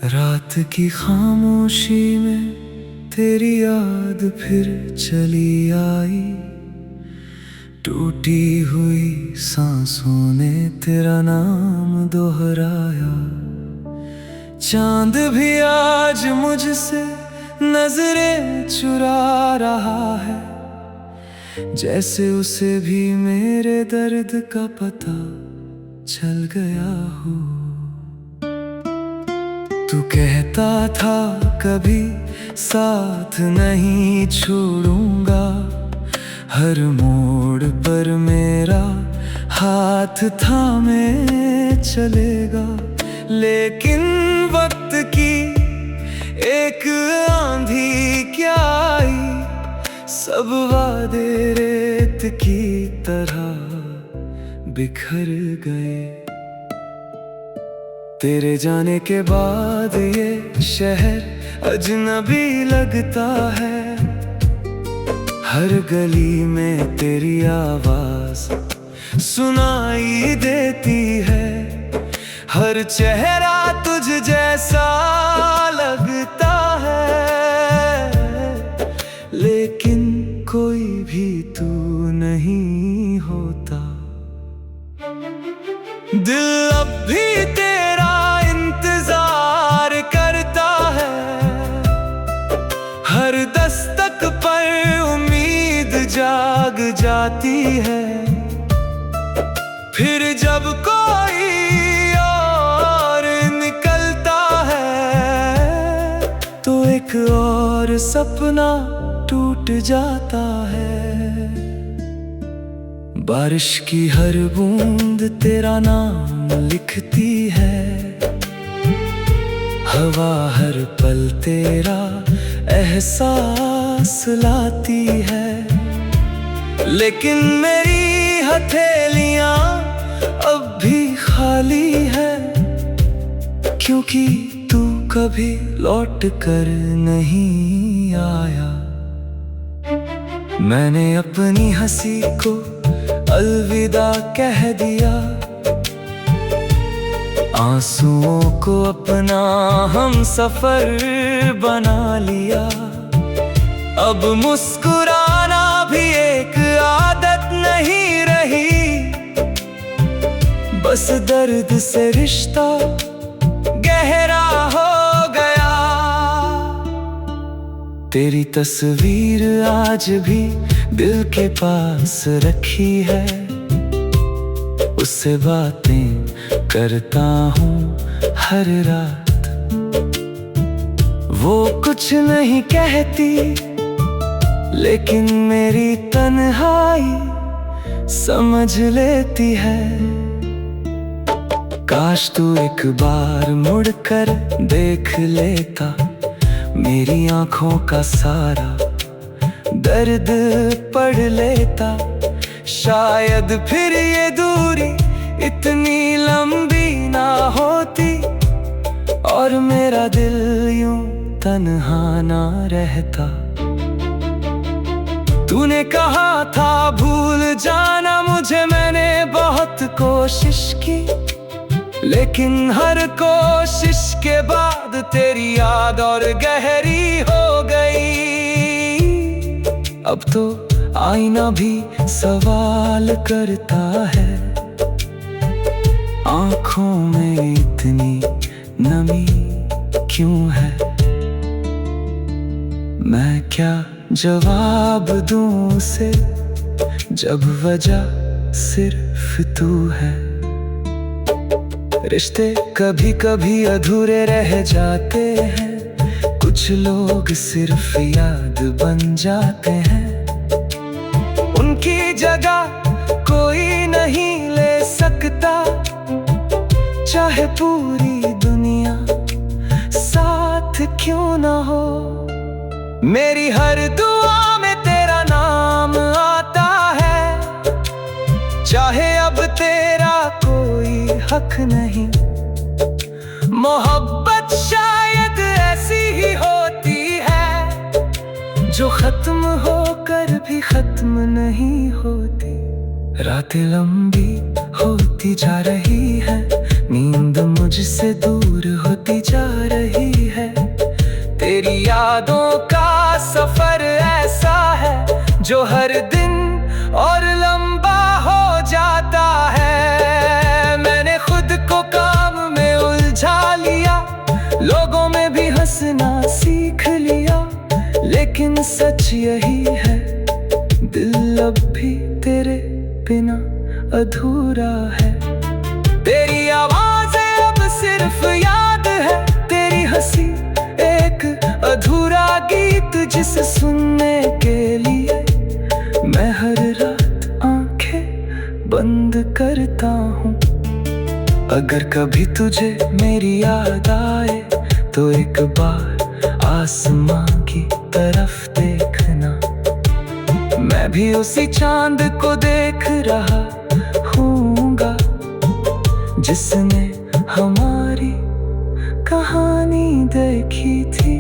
रात की खामोशी में तेरी याद फिर चली आई। टूटी हुई सांसों ने तेरा नाम दोहराया। चांद भी आज मुझसे नजरें चुरा रहा है, जैसे उसे भी मेरे दर्द का पता चल गया हो। तू कहता था कभी साथ नहीं छोड़ूंगा, हर मोड़ पर मेरा हाथ थामे चलेगा। लेकिन वक्त की एक आंधी क्या आई, सब वादे रेत की तरह बिखर गए। तेरे जाने के बाद ये शहर अजनबी लगता है, हर गली में तेरी आवाज सुनाई देती है। हर चेहरा तुझ जैसा लगता है, लेकिन कोई भी तू नहीं होता। दिल अब भी तेरा इंतजार करता है, हर दस्तक पर उम्मीद जाग जाती है। फिर जब कोई और निकलता है, तो एक और सपना टूट जाता है। बारिश की हर बूंद तेरा नाम लिखती है, हवा हर पल तेरा एहसास लाती है। लेकिन मेरी हथेलियां अब भी खाली है, क्योंकि तू कभी लौट कर नहीं आया। मैंने अपनी हंसी को अलविदा कह दिया, आंसुओं को अपना हम सफर बना लिया। अब मुस्कुराना भी एक आदत नहीं रही, बस दर्द से रिश्ता गहरा हो गया। तेरी तस्वीर आज भी दिल के पास रखी है, उससे बातें करता हूँ हर रात। वो कुछ नहीं कहती, लेकिन मेरी तन्हाई समझ लेती है। काश तू एक बार मुड़कर देख लेता, मेरी आंखों का सारा दर्द पढ़ लेता। शायद फिर ये दूरी इतनी लंबी ना होती, और मेरा दिल यूं तन्हा ना रहता। तूने कहा था भूल जाना मुझे, मैंने बहुत कोशिश की, लेकिन हर कोशिश के बाद तेरी याद और गहरी हो गई। अब तो आईना भी सवाल करता है, आंखों में इतनी नमी क्यों है। मैं क्या जवाब दूं उसे, जब वजह सिर्फ तू है। रिश्ते कभी कभी अधूरे रह जाते हैं, कुछ लोग सिर्फ याद बन जाते हैं। उनकी जगह कोई नहीं ले सकता, चाहे पूरी दुनिया साथ क्यों ना हो। मेरी हर दुआ में तेरा नाम आता है, चाहे अब तेरा कोई हक नहीं। मोहब्बत शायद ऐसी ही होती है, जो खत्म होकर भी खत्म नहीं होती। रातें लंबी होती जा रही है, नींद मुझसे दूर होती जा रही है। तेरी यादों का सफर ऐसा है जो हर दिन और लंबा हो जाता है। मैंने खुद को काम में उलझा लिया, लोगों में भी हंसना सीख लिया, लेकिन सच यही है, दिल अब भी तेरे बिना अधूरा है। तेरी आवाज़ें अब सिर्फ याद है, तेरी हंसी एक अधूरा गीत जिसे सुनने के लिए मैं हर रात आंखें बंद करता हूँ। अगर कभी तुझे मेरी याद आए तो एक बार आसमां की तरफ देखना, मैं भी उसी चांद को देख रहा हूँगा जिसने हमारी कहानी देखी थी।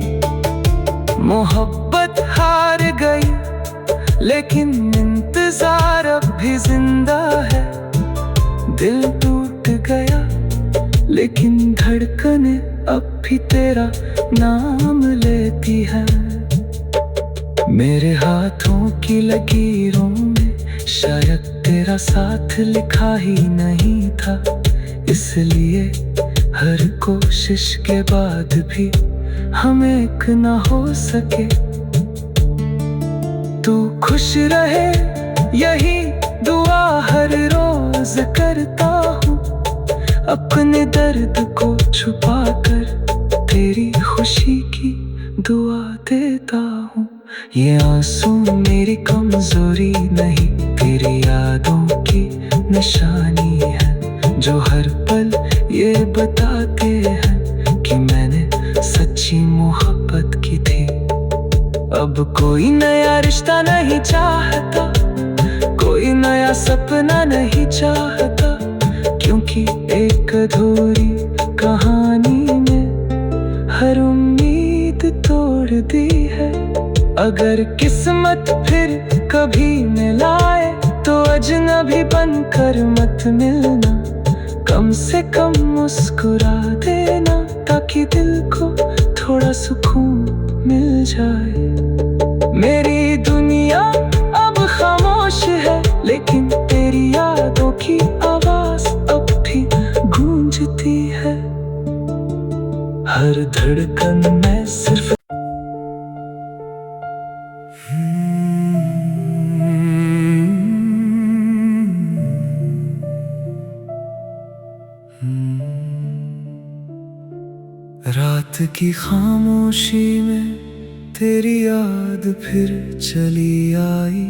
मोहब्बत हार गई लेकिन इंतजार अब भी जिंदा है। दिल टूट गया लेकिन धड़कने अब भी तेरा नाम लेती है। मेरे हाथों की लकीरों में शायद तेरा साथ लिखा ही नहीं था, इसलिए हर कोशिश के बाद भी हम एक ना हो सके। तू खुश रहे यही दुआ हर रोज करता हूँ, अपने दर्द को छुपा कर तेरी खुशी की दुआ देता हूँ। ये आंसू मेरी कमजोरी नहीं, तेरी यादों की निशानी है, जो हर पल ये बताते हैं कि मैंने सच्ची मोहब्बत की थी। अब कोई नया रिश्ता नहीं चाहता, कोई नया सपना नहीं चाहता, क्योंकि एक अधूरी कहानी ने हर उम्मीद तोड़ दी है। अगर किस्मत फिर कभी मिलाए तो अजनबी बनकर मत मिलना, कम से कम मुस्कुरा देना ताकि दिल को थोड़ा सुकून मिल जाए। मेरी दुनिया अब खामोश है लेकिन तेरी यादों की आवाज अब भी गूंजती है। हर धड़कन में सिर्फ रात की खामोशी में तेरी याद फिर चली आई,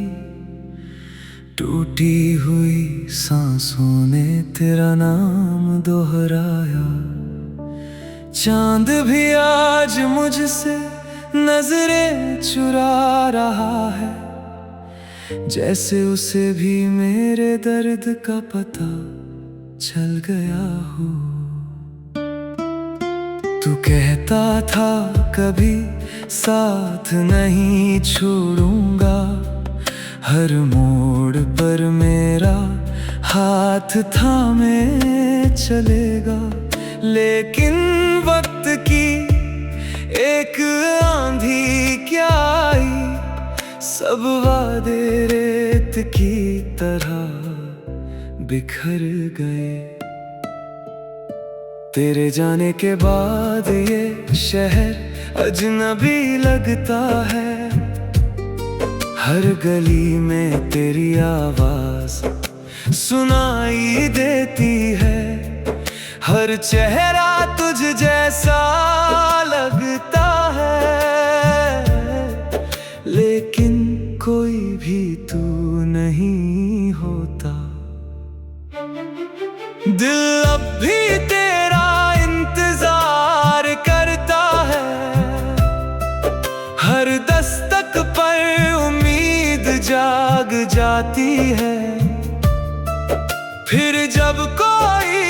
टूटी हुई सांसों ने तेरा नाम दोहराया। चांद भी आज मुझसे नजरें चुरा रहा है, जैसे उसे भी मेरे दर्द का पता चल गया हो। तू कहता था कभी साथ नहीं छोड़ूंगा, हर मोड़ पर मेरा हाथ थामे चलेगा, लेकिन वक्त की एक आंधी क्या आई, सब वादे रेत की तरह बिखर गए। तेरे जाने के बाद ये शहर अजनबी लगता है, हर गली में तेरी आवाज सुनाई देती है, हर चेहरा तुझ जैसा लगता है, लेकिन कोई भी तू नहीं होता। दिल अब भी तेरा इंतजार करता है, हर दस्तक पर उम्मीद जाग जाती है, फिर जब कोई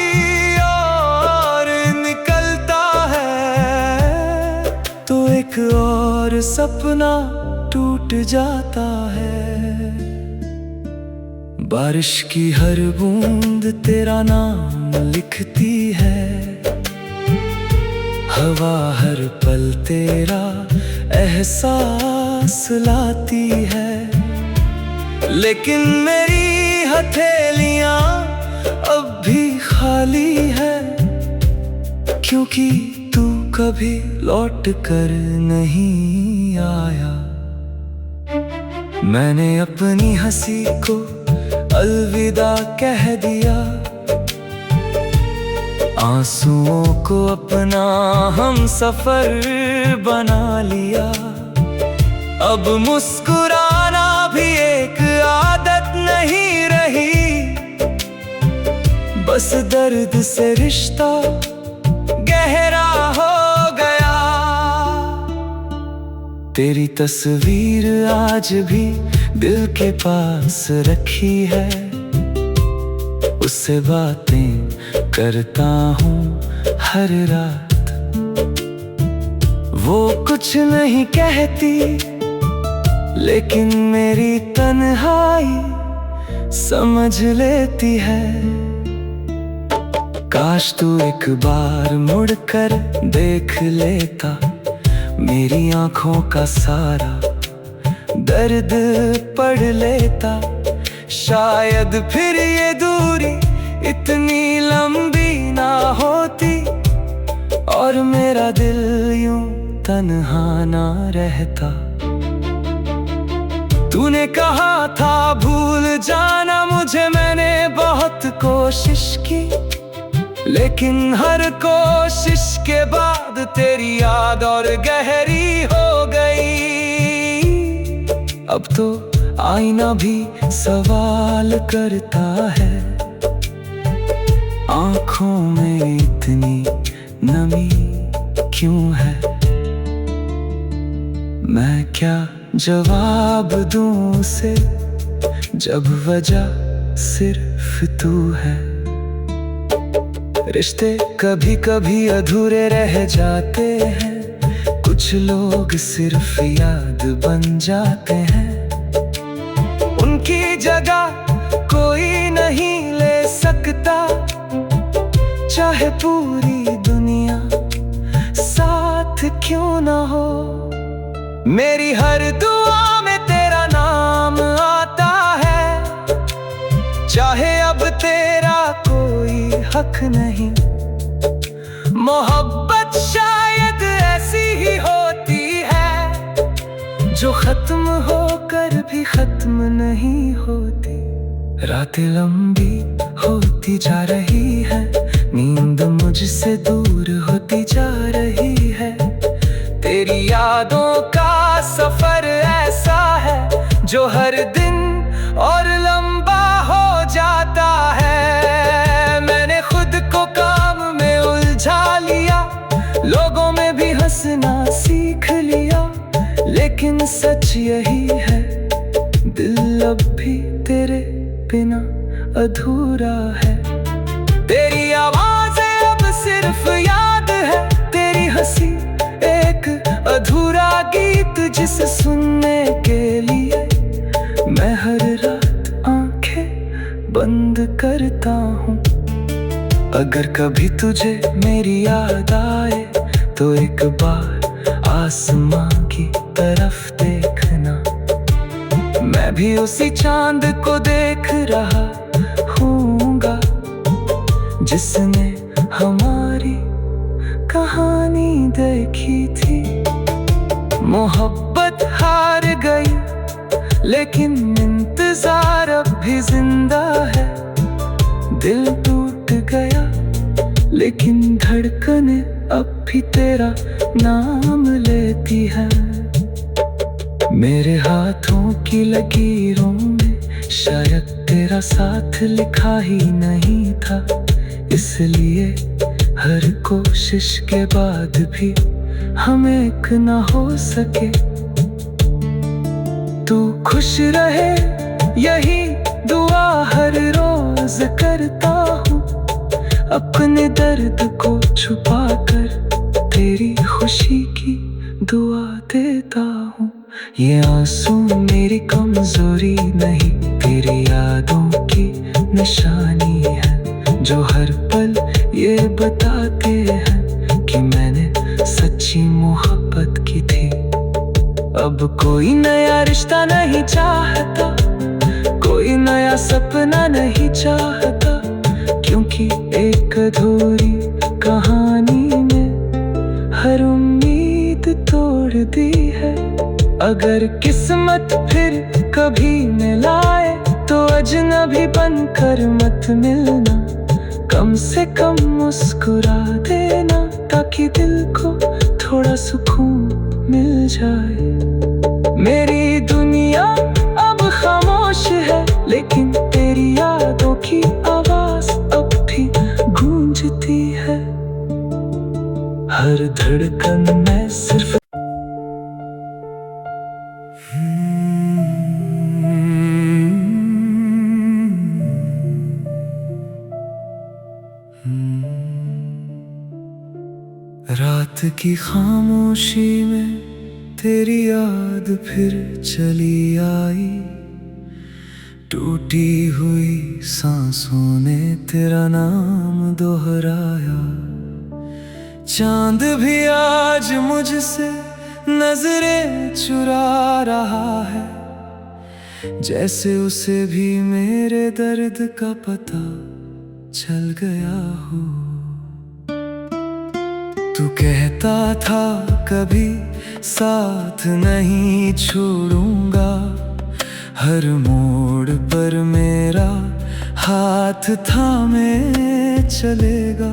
और निकलता है तो एक और सपना टूट जाता है। बारिश की हर बूंद तेरा नाम लिखती है, हवा हर पल तेरा एहसास लाती है। लेकिन मेरी हथेलियां अब भी खाली है, क्योंकि तू कभी लौट कर नहीं आया। मैंने अपनी हंसी को अलविदा कह दिया, आंसुओं को अपना हम सफर बना लिया। अब मुस्कुराना भी एक आदत नहीं रही, बस दर्द से रिश्ता गहरा हो गया। तेरी तस्वीर आज भी दिल के पास रखी है, उससे बातें करता हूँ हर रात। वो कुछ नहीं कहती, लेकिन मेरी तन्हाई समझ लेती है। काश तू एक बार मुड़कर देख लेता, मेरी आंखों का सारा दर्द पढ़ लेता। शायद फिर ये दूरी इतनी लंबी ना होती, और मेरा दिल यूं तन्हा ना रहता। तूने कहा था भूल जाना मुझे, मैंने बहुत कोशिश की, लेकिन हर कोशिश के बाद तेरी याद और गहरी हो गई। अब तो आईना भी सवाल करता है, आंखों में इतनी नमी क्यों है। मैं क्या जवाब दूं उसे, जब वजह सिर्फ तू है। रिश्ते कभी कभी अधूरे रह जाते हैं, कुछ लोग सिर्फ याद बन जाते हैं। उनकी जगह कोई नहीं ले सकता, चाहे पूरी दुनिया साथ क्यों ना हो। मेरी हर दुआ में तेरा नाम आता है, चाहे अब तेरा कोई हक नहीं। मोहब्बत शायद ऐसी ही होती है, जो खत्म होकर भी खत्म नहीं होती। रातें लंबी होती जा रही है, नींद मुझसे दूर होती जा रही है। तेरी यादों का सफर ऐसा है, जो हर दिन और लंबा हो जाता है। मैंने खुद को काम में उलझा लिया, लोगों में भी हंसना सीख लिया, लेकिन सच यही है, दिल अब भी तेरे बिना अधूरा है। तेरी आवाज़ें अब सिर्फ याद है, तेरी हंसी एक अधूरा गीत, जिसे सुनने के लिए मैं हर रात आंखें बंद करता हूँ। अगर कभी तुझे मेरी याद आए, तो एक बार आसमां की तरफ देखना। मैं भी उसी चांद को देख रहा हूँगा, जिसने हमारी कहानी देखी थी। मोहब्बत हार गई, लेकिन इंतजार अब भी जिंदा है। दिल टूट गया, लेकिन धड़कनें अब भी तेरा नाम लेती है। मेरे हाथों की लकीरों में शायद तेरा साथ लिखा ही नहीं था, इसलिए हर कोशिश के बाद भी हम एक ना हो सके। तू खुश रहे यही दुआ हर रोज करता हूँ, अपने दर्द को छुपा कर तेरी खुशी की दुआ देता हूँ। ये आंसू मेरी कमजोरी नहीं, तेरी यादों की निशानी है, जो हर पल ये बताते हैं कि मैंने सच्ची मोहब्बत की थी। अब कोई नया रिश्ता नहीं चाहता, कोई नया सपना नहीं चाहता, क्योंकि एक अधूरी कहानी ने हर उम्मीद तोड़ दी है। अगर किस्मत फिर कभी मिलाए तो अजनबी बनकर मत मिलना, कम से कम मुस्कुरा देना, ताकि दिल को थोड़ा सुकून मिल जाए। मेरी दुनिया अब खामोश है, लेकिन तेरी यादों की आवाज अब भी गूंजती है। हर धड़कन में सिर्फ रात की खामोशी में तेरी याद फिर चली आई, टूटी हुई सांसों ने तेरा नाम दोहराया। चांद भी आज मुझसे नजरें चुरा रहा है, जैसे उसे भी मेरे दर्द का पता चल गया हो। तू कहता था कभी साथ नहीं छोड़ूंगा, हर मोड़ पर मेरा हाथ थामे चलेगा,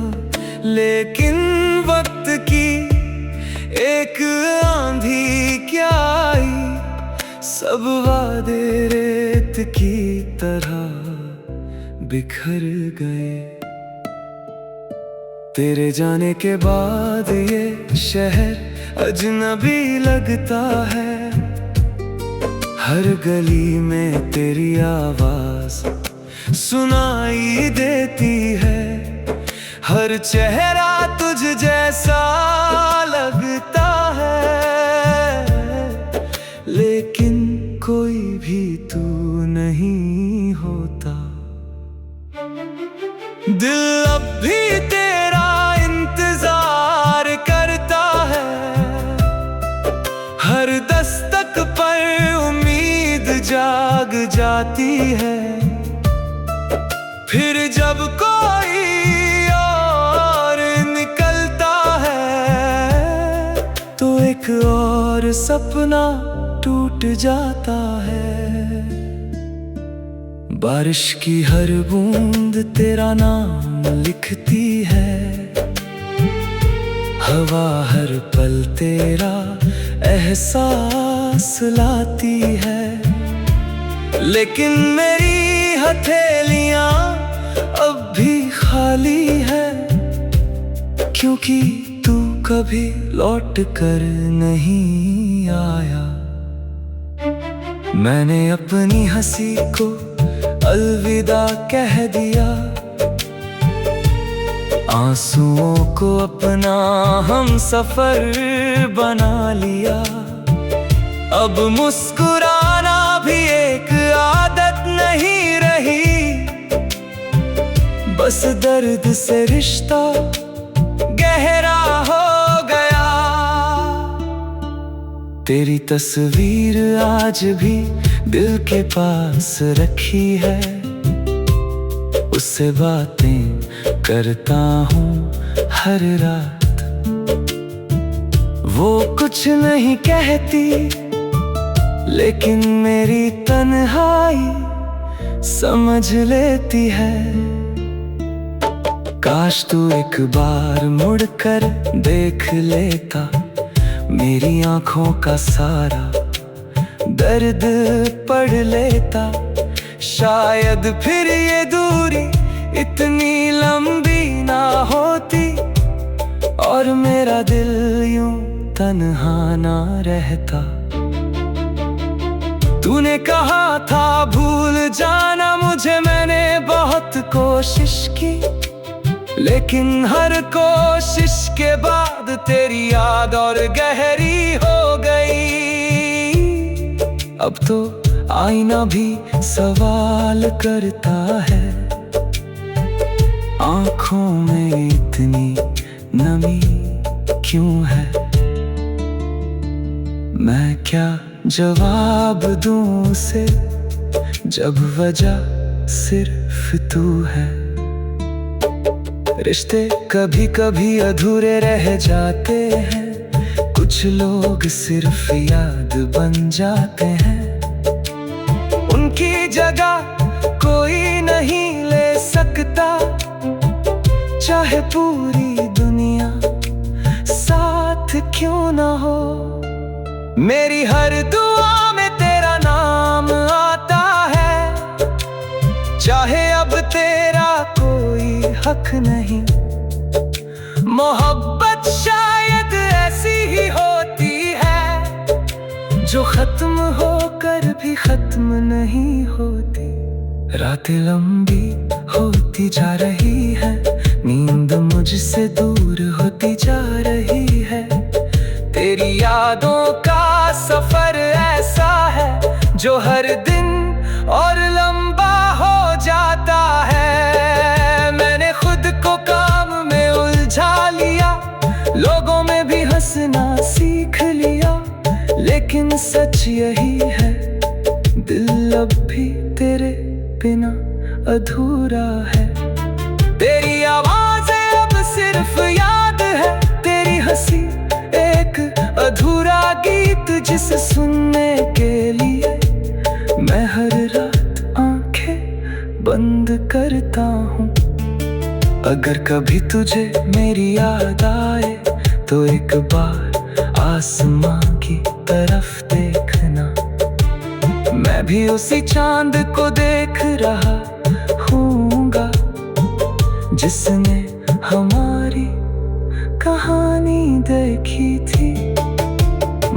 लेकिन वक्त की एक आंधी क्या आई, सब वादे रेत की तरह बिखर गए। तेरे जाने के बाद ये शहर अजनबी लगता है, हर गली में तेरी आवाज सुनाई देती है, हर चेहरा तुझ जैसा लगता है, लेकिन कोई भी तू नहीं होता। दिल अब भी तेरा इंतजार करता है, हर दस्तक पर उम्मीद जाग जाती है, फिर जब कोई और निकलता है तो एक और सपना टूट जाता है। बारिश की हर बूंद तेरा नाम लिखती है, हवा हर पल तेरा एहसास लाती है, लेकिन मेरी हथेलियां अब भी खाली है, क्योंकि तू कभी लौट कर नहीं आया। मैंने अपनी हंसी को अलविदा कह दिया, आंसुओं को अपना हम सफर बना लिया, अब मुस्कुराना भी एक आदत नहीं रही, बस दर्द से रिश्ता गहरा हो गया। तेरी तस्वीर आज भी दिल के पास रखी है, उससे बातें करता हूँ हर रात, वो कुछ नहीं कहती, लेकिन मेरी तन्हाई समझ लेती है। काश तू एक बार मुड़कर देख लेता, मेरी आंखों का सारा दर्द पढ़ लेता, शायद फिर ये दूरी इतनी लंबी ना होती, और मेरा दिल यूं तन्हा ना रहता। तूने कहा था भूल जाना मुझे, मैंने बहुत कोशिश की, लेकिन हर कोशिश के बाद तेरी याद और गहरी हो गई। अब तो आईना भी सवाल करता है, आंखों में इतनी नमी क्यों है। मैं क्या जवाब दूं उसे जब वजह सिर्फ तू है। रिश्ते कभी कभी अधूरे रह जाते हैं, कुछ लोग सिर्फ याद बन जाते हैं। उनकी जगह कोई नहीं ले सकता, चाहे पूरी दुनिया साथ क्यों ना हो। मेरी हर दुआ में तेरा नाम आता है, चाहे अब तेरा कोई हक नहीं। मोहब्बत शायद ऐसी ही होती है, जो खत्म होकर भी खत्म नहीं होती। रातें लंबी होती जा रही है, नींद मुझसे दूर होती जा रही है। तेरी यादों का सफर ऐसा है, जो हर दिन और लंबा हो जाता है। मैंने खुद को काम में उलझा लिया, लोगों में भी हंसना सीख लिया, लेकिन सच यही है, दिल अब भी तेरे बिना अधूरा है। तेरी आवाज़ें अब सिर्फ याद है, तेरी हंसी एक अधूरा गीत, जिसे सुनने के लिए मैं हर रात आंखें बंद करता हूँ। अगर कभी तुझे मेरी याद आए तो एक बार आसमां की तरफ देखना, मैं भी उसी चांद को देख रहा हूँगा, जिसने हमारी कहानी देखी थी।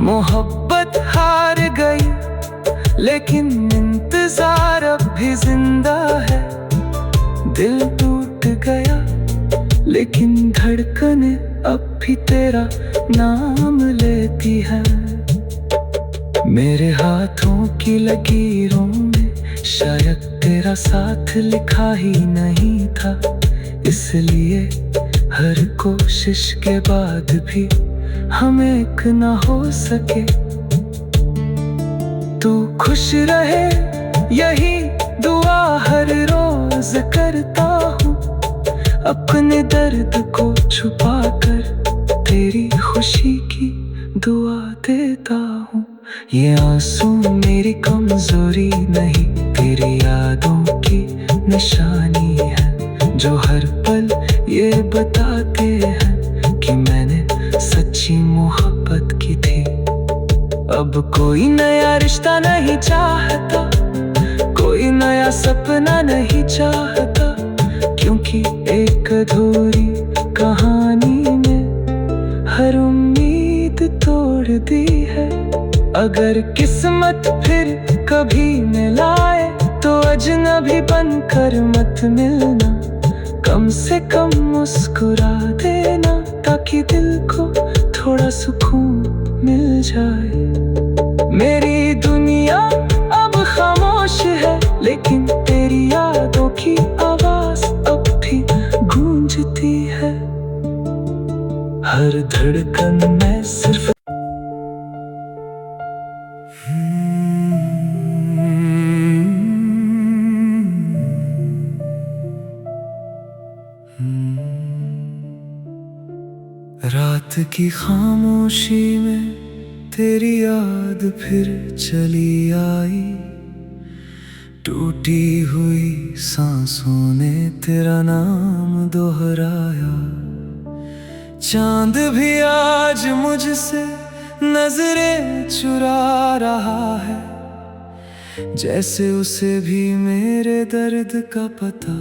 मोहब्बत हार गई, लेकिन इंतजार अब भी जिंदा है। दिल टूट गया, लेकिन धड़कने अब भी तेरा नाम लेती है। मेरे हाथों की लकीरों में शायद तेरा साथ लिखा ही नहीं था, इसलिए हर कोशिश के बाद भी हम एक न हो सके। तू खुश रहे यही दुआ हर रोज करता हूँ, अपने दर्द को छुपा कर तेरी खुशी की दुआ देता हूँ। ये आंसू मेरी कमजोरी नहीं, तेरी यादों की निशानी है, जो हर पल ये बताते हैं कि मैंने सच्ची मोहब्बत की थी। अब कोई नया रिश्ता नहीं चाहता, कोई नया सपना नहीं चाहता, क्योंकि एक अधूरी कहानी ने हर उम्मीद तोड़ दी है। अगर किस्मत फिर कभी मिलाए तो अजनबी बनकर मत मिलना, कम से कम मुस्कुरा देना, ताकि दिल को थोड़ा सुकून मिल जाए। मेरी दुनिया अब खामोश है, लेकिन तेरी यादों की आवाज अब भी गूंजती है। हर धड़कन में सिर्फ रात की खामोशी में तेरी याद फिर चली आई, टूटी हुई सांसों ने तेरा नाम दोहराया। चांद भी आज मुझसे नजरें चुरा रहा है, जैसे उसे भी मेरे दर्द का पता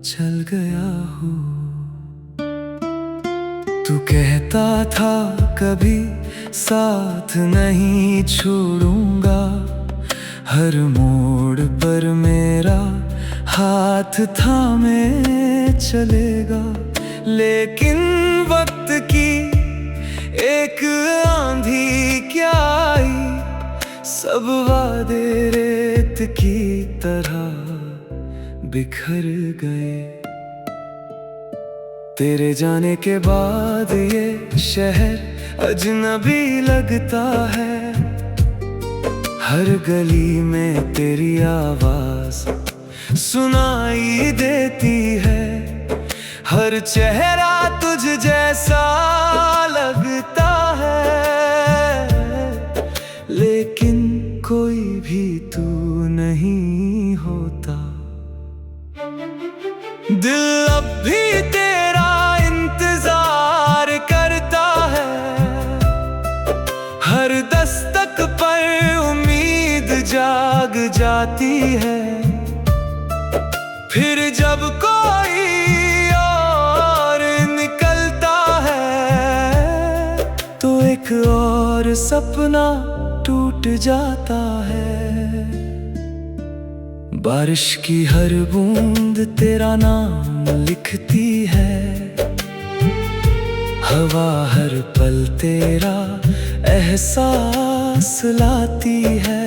चल गया हो। तू कहता था कभी साथ नहीं छोड़ूंगा, हर मोड़ पर मेरा हाथ थामे चलेगा, लेकिन वक्त की एक आंधी क्या आई, सब वादे रेत की तरह बिखर गए। तेरे जाने के बाद ये शहर अजनबी लगता है। हर गली में तेरी आवाज सुनाई देती है। हर चेहरा तुझ जैसा लगता है, लेकिन कोई भी तू नहीं होता। दिल अब भी तेरा इंतजार करता है। हर दस्तक पर उम्मीद जाग जाती है। फिर जब कोई और निकलता है तो एक और सपना टूट जाता है। बारिश की हर बूंद तेरा नाम लिखती है। हवा हर पल तेरा एहसास लाती है।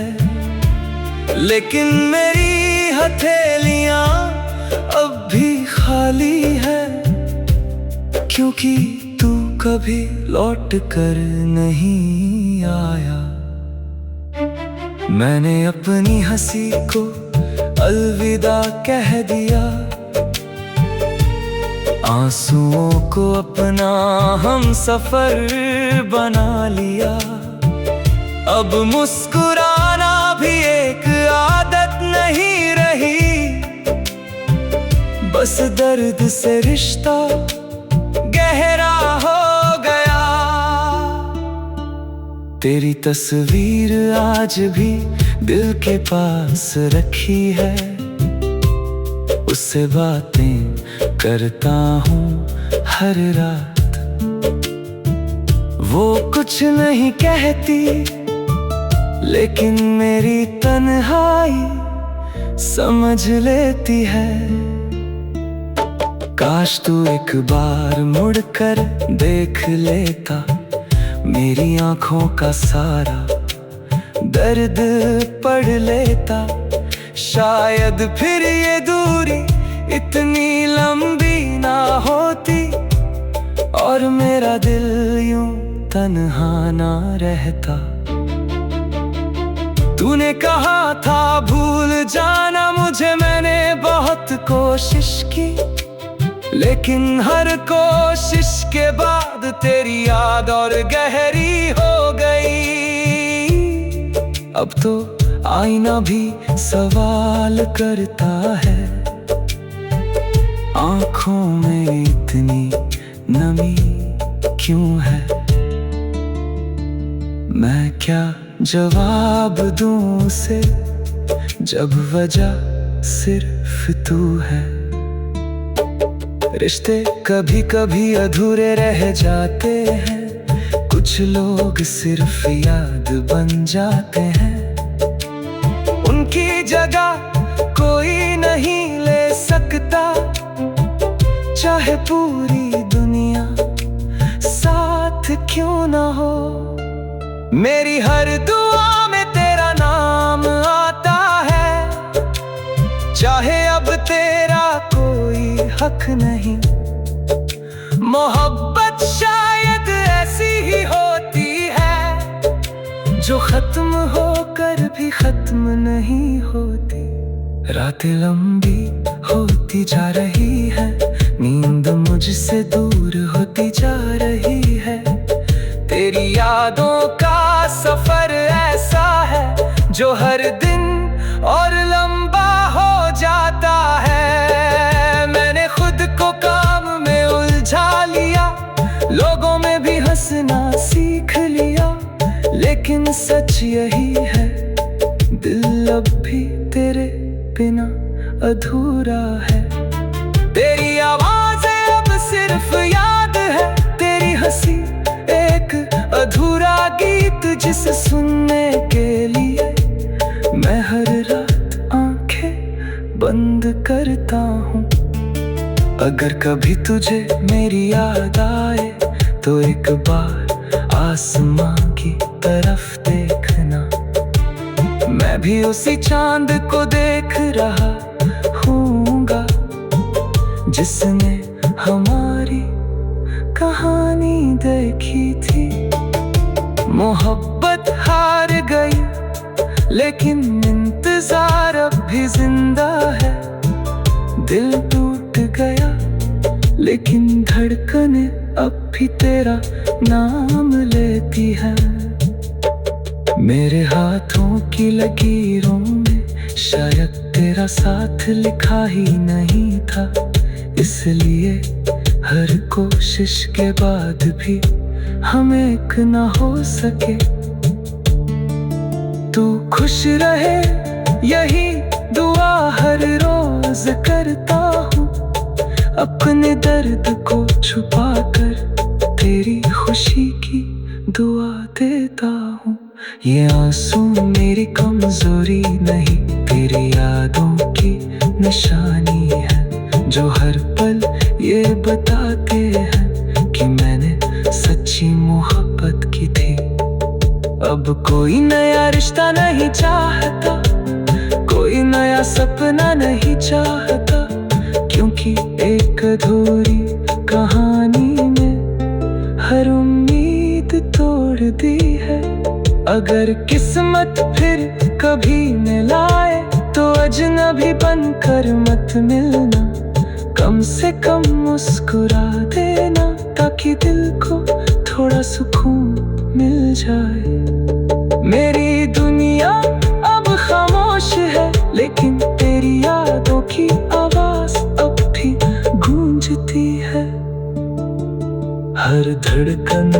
लेकिन मेरी हथेलियां अब भी खाली है, क्योंकि तू कभी लौट कर नहीं आया। मैंने अपनी हंसी को अलविदा कह दिया। आंसुओं को अपना हम सफर बना लिया। अब मुस्कुराना भी एक आदत नहीं रही। बस दर्द से रिश्ता गहरा हो गया। तेरी तस्वीर आज भी दिल के पास रखी है। उससे बातें करता हूँ हर रात। वो कुछ नहीं कहती, लेकिन मेरी तन्हाई समझ लेती है। काश तू एक बार मुड़कर देख लेता मेरी आंखों का सारा दर्द पढ़ लेता। शायद फिर ये दूरी इतनी लंबी ना होती, और मेरा दिल यूं तन्हा ना रहता। तूने कहा था भूल जाना मुझे, मैंने बहुत कोशिश की। लेकिन हर कोशिश के बाद तेरी याद और गहरी हो गई। अब तो आईना भी सवाल करता है, आंखों में इतनी नमी क्यों है। मैं क्या जवाब दूं उसे, जब वजह सिर्फ तू है। रिश्ते कभी कभी अधूरे रह जाते हैं। कुछ लोग सिर्फ याद बन जाते हैं। उनकी जगह कोई नहीं ले सकता, चाहे पूरी दुनिया साथ क्यों ना हो। मेरी हर दुआ में तेरा नाम आता है, चाहे अब तेरा कोई हक नहीं। मोहब्बत शायद ऐसी ही होती है, जो खत्म होकर भी खत्म नहीं होती। रातें लंबी होती जा रही है, नींद मुझसे दूर होती जा रही है। तेरी यादों का सफर ऐसा है, जो हर दिन और लंबा हो जाता है। मैंने खुद को काम में उलझा लिया, लोगों में भी हंसना सीख लिया। लेकिन सच यही है, दिल अब भी तेरे बिना अधूरा है। तेरी आवाज़ें अब सिर्फ याद है, तेरी हंसी एक अधूरा गीत, जिसे सुनने के लिए मैं हर रात आंखें बंद करता हूँ। अगर कभी तुझे मेरी याद आए तो एक बार आसमां की तरफ देखना। भी उसी चांद को देख रहा हूँगा जिसने हमारी कहानी देखी थी। मोहब्बत हार गई लेकिन इंतजार अब भी जिंदा है। दिल टूट गया लेकिन धड़कने अब भी तेरा नाम लेती है। मेरे हाथों की लकीरों में शायद तेरा साथ लिखा ही नहीं था, इसलिए हर कोशिश के बाद भी हम एक ना हो सके। तू खुश रहे यही दुआ हर रोज करता हूँ, अपने दर्द को छुपा कर तेरी खुशी की दुआ देता हूँ। ये आंसू मेरी कमजोरी नहीं, तेरी यादों की निशानी है, जो हर पल ये बताते हैं कि मैंने सच्ची मोहब्बत की थी। अब कोई नया रिश्ता नहीं चाहता, कोई नया सपना नहीं चाहता, क्योंकि एक अधूरी कहानी ने हर उम्मीद तोड़ दी है। अगर किस्मत फिर कभी मिलाए तो अजनबी बनकर मत मिलना, कम से कम मुस्कुरा देना ताकि दिल को थोड़ा सुकून मिल जाए। मेरी दुनिया अब खामोश है लेकिन तेरी यादों की आवाज अब भी गूंजती है। हर धड़कन